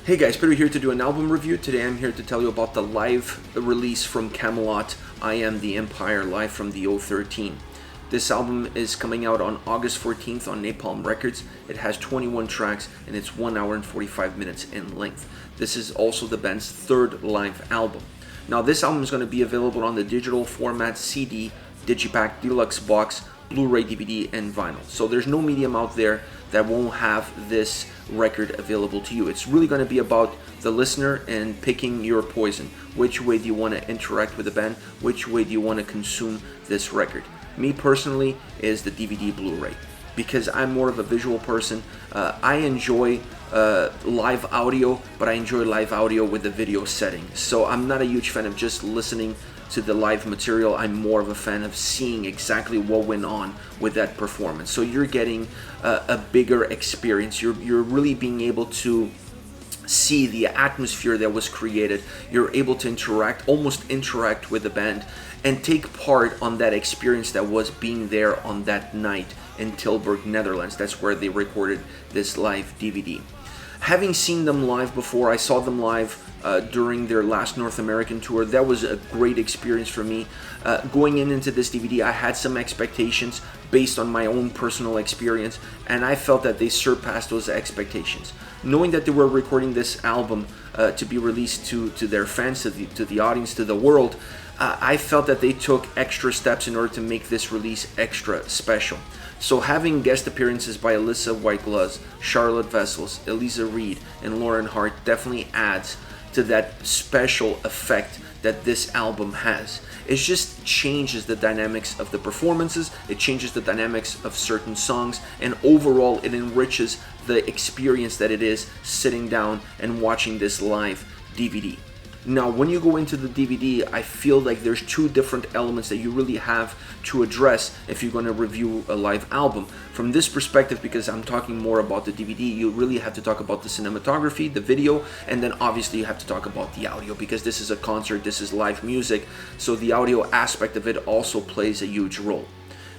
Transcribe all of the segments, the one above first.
Hey guys, Peter here to do an album review. Today I'm here to tell you about the live release from Kamelot, I Am the Empire, live from the 013. This album is coming out on August 14th on Napalm Records. It has 21 tracks and it's 1 hour and 45 minutes in length. This is also the band's third live album. Now this album is going to be available on the digital format CD, Digipack, Deluxe Box, Blu-ray, DVD, and vinyl. So there's no medium out there that won't have this record available to you. It's really going to be about the listener and picking your poison. Which way do you want to interact with the band? Which way do you want to consume this record? Me personally is the DVD Blu-ray, because I'm more of a visual person. I enjoy live audio, but I enjoy live audio with the video setting. So I'm not a huge fan of just listening to the live material. I'm more of a fan of seeing exactly what went on with that performance. So you're getting a bigger experience. You're really being able to see the atmosphere that was created. You're able to almost interact with the band and take part on that experience that was being there on that night in Tilburg, Netherlands. That's where they recorded this live DVD. Having seen them live before, I saw them live during their last North American tour. That was a great experience for me. Going into this DVD, I had some expectations based on my own personal experience, and I felt that they surpassed those expectations. Knowing that they were recording this album to be released to their fans, to the audience, to the world, I felt that they took extra steps in order to make this release extra special. So having guest appearances by Alyssa Whitegloves, Charlotte Vessels, Eliza Reed, and Lauren Hart definitely adds to that special effect that this album has. It just changes the dynamics of the performances, it changes the dynamics of certain songs, and overall it enriches the experience that it is sitting down and watching this live DVD. Now, when you go into the DVD, I feel like there's two different elements that you really have to address if you're going to review a live album. From this perspective, because I'm talking more about the DVD, you really have to talk about the cinematography, the video, and then obviously you have to talk about the audio, because this is a concert, this is live music, so the audio aspect of it also plays a huge role.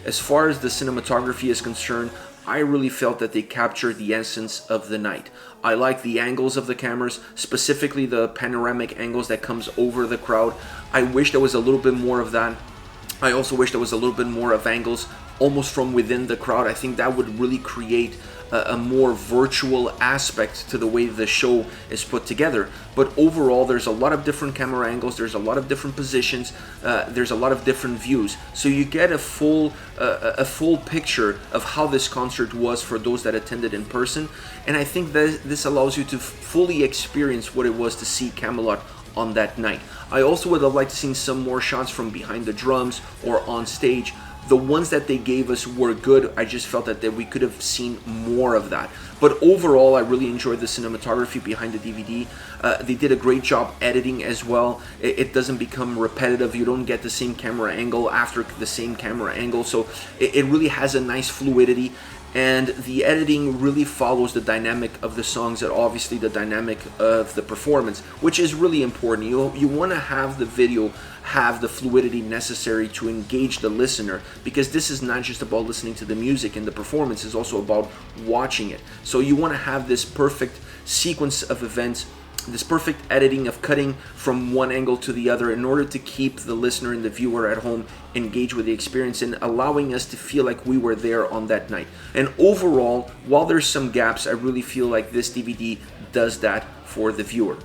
As far as the cinematography is concerned, I really felt that they captured the essence of the night. I like the angles of the cameras, specifically the panoramic angles that comes over the crowd. I wish there was a little bit more of that. I also wish there was a little bit more of angles almost from within the crowd. I think that would really create a more virtual aspect to the way the show is put together. But overall, there's a lot of different camera angles, there's a lot of different positions, there's a lot of different views. So you get a full picture of how this concert was for those that attended in person. And I think that this allows you to fully experience what it was to see Kamelot on that night. I also would have liked to see some more shots from behind the drums or on stage. The ones that they gave us were good. I just felt that we could have seen more of that. But overall, I really enjoyed the cinematography behind the DVD. They did a great job editing as well. It doesn't become repetitive. You don't get the same camera angle after the same camera angle. So it really has a nice fluidity. And the editing really follows the dynamic of the songs and obviously the dynamic of the performance, which is really important. You want to have the video have the fluidity necessary to engage the listener, because this is not just about listening to the music and the performance, it's also about watching it. So you want to have this perfect sequence of events, this perfect editing of cutting from one angle to the other in order to keep the listener and the viewer at home engaged with the experience and allowing us to feel like we were there on that night. And overall, while there's some gaps, I really feel like this DVD does that for the viewer.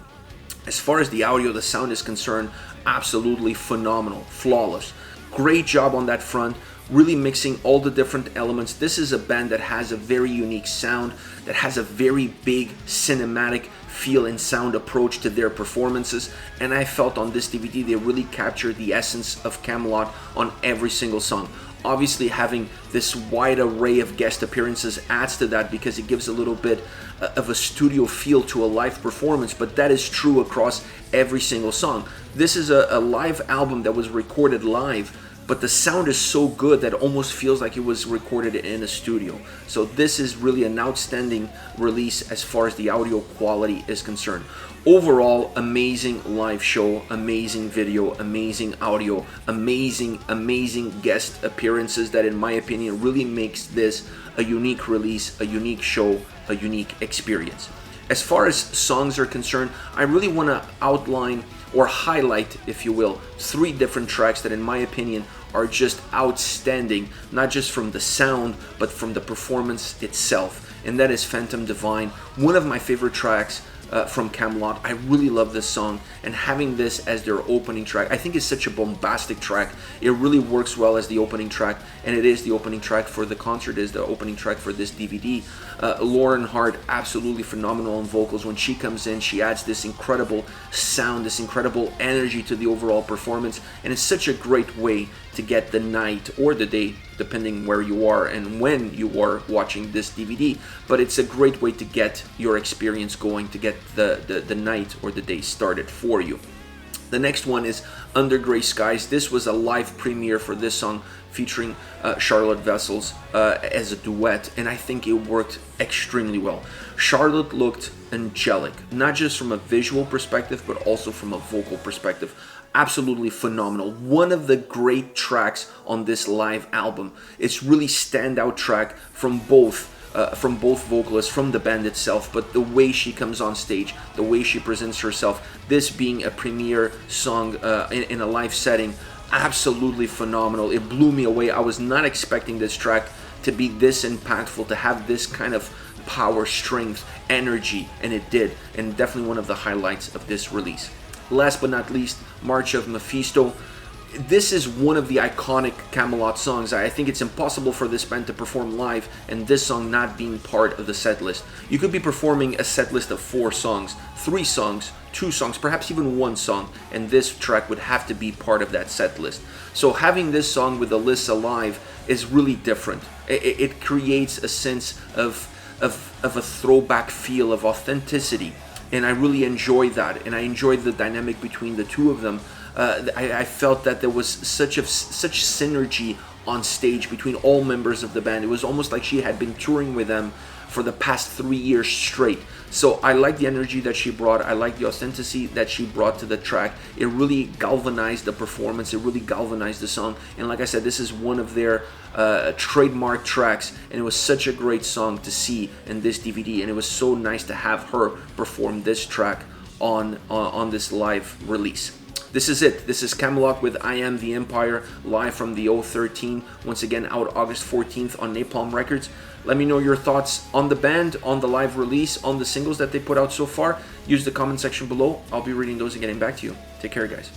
As far as the audio, the sound is concerned, absolutely phenomenal, flawless. Great job on that front, really mixing all the different elements. This is a band that has a very unique sound, that has a very big cinematic feel and sound approach to their performances, and I felt on this DVD they really captured the essence of Kamelot on every single song. Obviously, having this wide array of guest appearances adds to that, because it gives a little bit of a studio feel to a live performance, but that is true across every single song. This is a live album that was recorded live, but the sound is so good that it almost feels like it was recorded in a studio. So this is really an outstanding release as far as the audio quality is concerned. Overall, amazing live show, amazing video, amazing audio, amazing guest appearances that in my opinion really makes this a unique release, a unique show, a unique experience. As far as songs are concerned, I really want to outline or highlight, if you will, 3 different tracks that in my opinion are just outstanding, not just from the sound, but from the performance itself. And that is Phantom Divine, one of my favorite tracks from Kamelot. I really love this song, and having this as their opening track, I think is such a bombastic track. It really works well as the opening track, and it is the opening track for the concert, is the opening track for this DVD. Lauren Hart, absolutely phenomenal on vocals. When she comes in, she adds this incredible sound, this incredible energy to the overall performance, and it's such a great way to get the night or the day, depending where you are and when you are watching this DVD. But it's a great way to get your experience going, to get the night or the day started for you. The next one is Under Grey Skies. This was a live premiere for this song featuring Charlotte Vessels as a duet, and I think it worked extremely well. Charlotte looked angelic, not just from a visual perspective, but also from a vocal perspective. Absolutely phenomenal. One of the great tracks on this live album. It's really standout track from both vocalists, from the band itself, but the way she comes on stage, the way she presents herself, this being a premiere song in a live setting, absolutely phenomenal. It blew me away. I was not expecting this track to be this impactful, to have this kind of power, strength, energy, and it did, and definitely one of the highlights of this release. Last but not least, March of Mephisto. This is one of the iconic Kamelot songs. I think it's impossible for this band to perform live and this song not being part of the set list. You could be performing a set list of 4 songs, 3 songs, 2 songs, perhaps even 1 song, and this track would have to be part of that set list. So having this song with Alyssa live is really different. It creates a sense of a throwback feel, of authenticity, and I really enjoyed that, and I enjoyed the dynamic between the two of them. I felt that there was such synergy on stage between all members of the band. It was almost like she had been touring with them for the past 3 years straight. So I like the energy that she brought. I like the authenticity that she brought to the track. It really galvanized the performance. It really galvanized the song. And like I said, this is one of their trademark tracks, and it was such a great song to see in this DVD, and it was so nice to have her perform this track on this live release. This is it. This is Kamelot with I Am the Empire, live from the 013. Once again, out August 14th on Napalm Records. Let me know your thoughts on the band, on the live release, on the singles that they put out so far. Use the comment section below. I'll be reading those and getting back to you. Take care, guys.